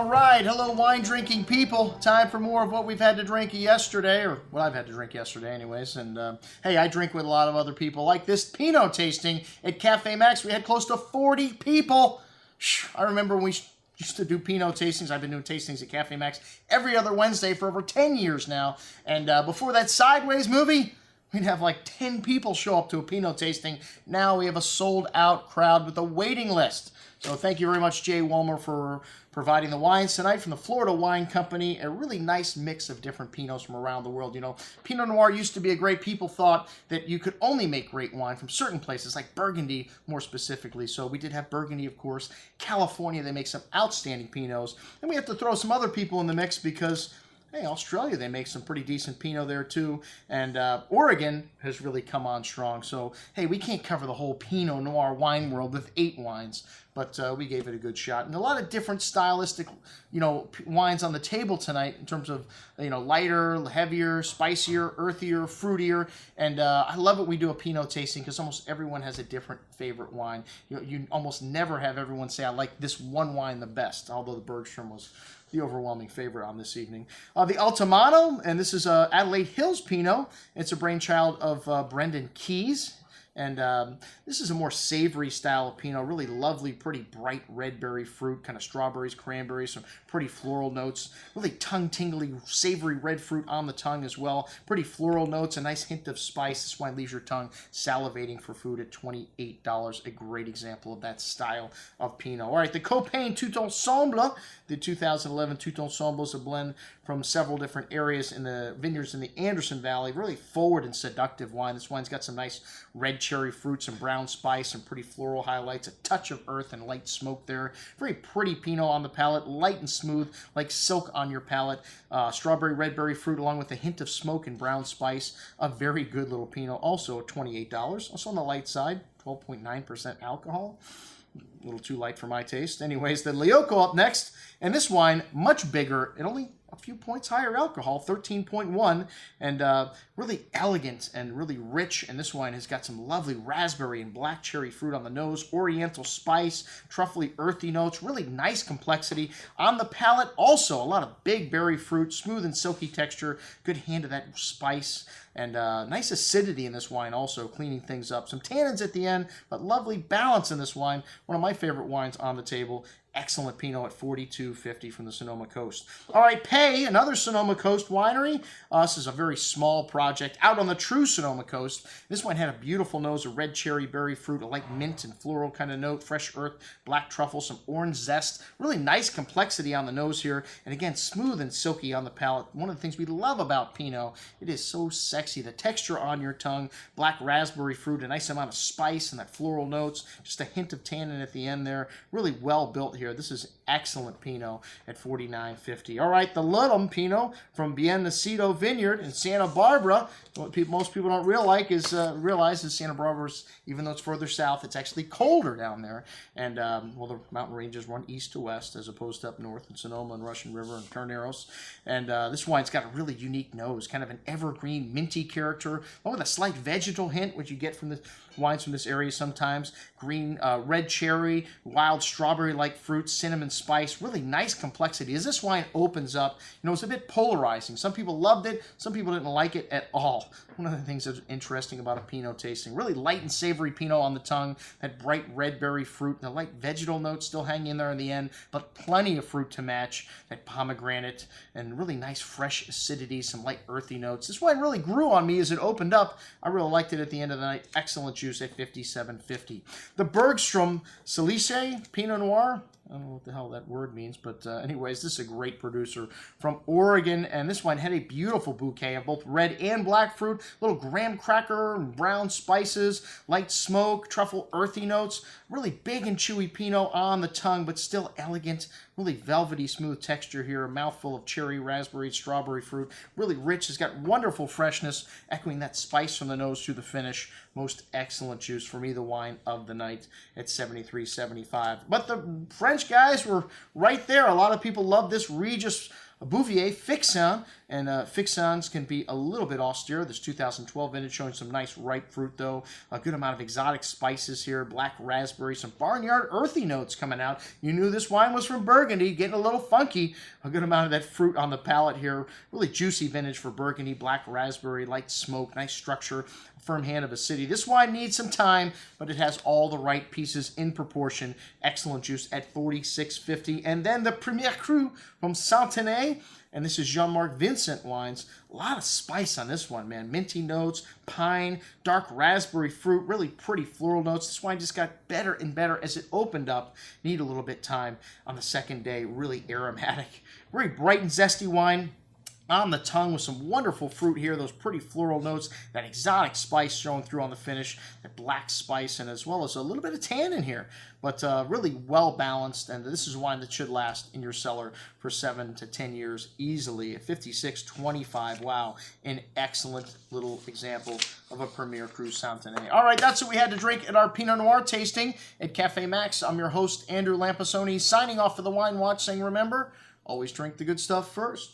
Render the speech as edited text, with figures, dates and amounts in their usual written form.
All right, hello wine drinking people. Time for more of what we've had to drink yesterday, or what I've had to drink yesterday anyways. And hey, I drink with a lot of other people. Like this Pinot tasting at Cafe Max, we had close to 40 people. I remember when we used to do Pinot tastings. I've been doing tastings at Cafe Max every other Wednesday for over 10 years now. And before that Sideways movie, we'd have like 10 people show up to a Pinot tasting. Now we have a sold out crowd with a waiting list. So thank you very much, Jay Wolmer, for providing the wines tonight from the Florida Wine Company. A really nice mix of different Pinots from around the world. You know, Pinot Noir used to be a great, people thought that you could only make great wine from certain places, like Burgundy more specifically. So we did have Burgundy, of course. California, they make some outstanding Pinots. And we have to throw some other people in the mix because, hey, Australia, they make some pretty decent Pinot there too. And Oregon has really come on strong. So, hey, we can't cover the whole Pinot Noir wine world with 8 wines. But we gave it a good shot. And a lot of different stylistic, you know, wines on the table tonight in terms of, you know, lighter, heavier, spicier, earthier, fruitier. And I love it when we do a Pinot tasting because almost everyone has a different favorite wine. You almost never have everyone say, I like this one wine the best, although the Bergstrom was the overwhelming favorite on this evening. The Altamont, and this is Adelaide Hills Pinot. It's a brainchild of Brendan Keyes. And this is a more savory style of Pinot, really lovely, pretty bright red berry fruit, kind of strawberries, cranberries, some pretty floral notes, really tongue-tingly, savory red fruit on the tongue as well, pretty floral notes, a nice hint of spice. This wine leaves your tongue salivating for food at $28, a great example of that style of Pinot. All right, the Copain Tous Ensemble, the 2011 Tous Ensemble is a blend from several different areas in the vineyards in the Anderson Valley, really forward and seductive wine. This wine's got some nice red cherry fruits and brown spice and pretty floral highlights, a touch of earth and light smoke there. Very pretty Pinot on the palate, light and smooth, like silk on your palate. Strawberry, red berry fruit along with a hint of smoke and brown spice. A very good little Pinot, also at $28. Also on the light side, 12.9% alcohol. A little too light for my taste. Anyways, the Lioco up next. And this wine, much bigger and only a few points higher alcohol, 13.1, and really elegant and really rich. And this wine has got some lovely raspberry and black cherry fruit on the nose, oriental spice, truffly, earthy notes, really nice complexity. On the palate, also a lot of big berry fruit, smooth and silky texture, good hand of that spice, and nice acidity in this wine also, cleaning things up. Some tannins at the end, but lovely balance in this wine. One of my favorite wines on the table. Excellent Pinot at $42.50 from the Sonoma coast. All right, Peay, another Sonoma coast winery. This is a very small project out on the true Sonoma coast. This wine had a beautiful nose of red cherry berry fruit, a light mint and floral kind of note, fresh earth, black truffle, some orange zest. Really nice complexity on the nose here. And again, smooth and silky on the palate. One of the things we love about Pinot, it is so sexy. The texture on your tongue, black raspberry fruit, a nice amount of spice and that floral notes. Just a hint of tannin at the end there. Really well built here. This is excellent Pinot at $49.50. All right, the Lutum Pinot from Bien Nacido Vineyard in Santa Barbara. What most people don't realize is Santa Barbara's, even though it's further south, it's actually colder down there. And, well, the mountain ranges run east to west as opposed to up north in Sonoma and Russian River and Carneros. And this wine's got a really unique nose, kind of an evergreen, minty character, along with a slight vegetal hint, which you get from the wines from this area sometimes. Green, red cherry, wild strawberry-like fruit, cinnamon spice, really nice complexity. As this wine opens up, you know, it's a bit polarizing. Some people loved it, some people didn't like it at all. One of the things that's interesting about a Pinot tasting, really light and savory Pinot on the tongue, that bright red berry fruit, the light vegetal notes still hanging in there in the end, but plenty of fruit to match, that pomegranate, and really nice fresh acidity, some light earthy notes. This wine really grew on me as it opened up. I really liked it at the end of the night. Excellent juice at $57.50. The Bergstrom Silice Pinot Noir. I don't know what the hell that word means, but anyways, this is a great producer from Oregon, and this wine had a beautiful bouquet of both red and black fruit, little graham cracker and brown spices, light smoke, truffle, earthy notes, really big and chewy Pinot on the tongue, but still elegant, really velvety, smooth texture here, a mouthful of cherry, raspberry, strawberry fruit, really rich. It's got wonderful freshness, echoing that spice from the nose through the finish. Most excellent juice. For me, the wine of the night at $73.75. But the French guys were right there. A lot of people love this Regis Bouvier, Fixin, and Fixins can be a little bit austere. This 2012 vintage showing some nice ripe fruit, though. A good amount of exotic spices here, black raspberry, some barnyard earthy notes coming out. You knew this wine was from Burgundy, getting a little funky. A good amount of that fruit on the palate here. Really juicy vintage for Burgundy, black raspberry, light smoke, nice structure, firm hand of acidity. This wine needs some time, but it has all the right pieces in proportion. Excellent juice at 46.50. And then the Premier Cru from Santenay. And this is Jean-Marc Vincent wines. A lot of spice on this one, man. Minty notes, pine, dark raspberry fruit, really pretty floral notes. This wine just got better and better as it opened up. Need a little bit time on the second day. Really aromatic. Very bright and zesty wine. On the tongue with some wonderful fruit here, those pretty floral notes, that exotic spice showing through on the finish, that black spice, and as well as a little bit of tannin here. But really well balanced, and this is wine that should last in your cellar for 7 to 10 years easily at 56.25. Wow, an excellent little example of a Premier Cru Santenay. All right, that's what we had to drink at our Pinot Noir tasting at Cafe Max. I'm your host, Andrew Lampasoni, signing off for the Wine Watch, saying remember, always drink the good stuff first.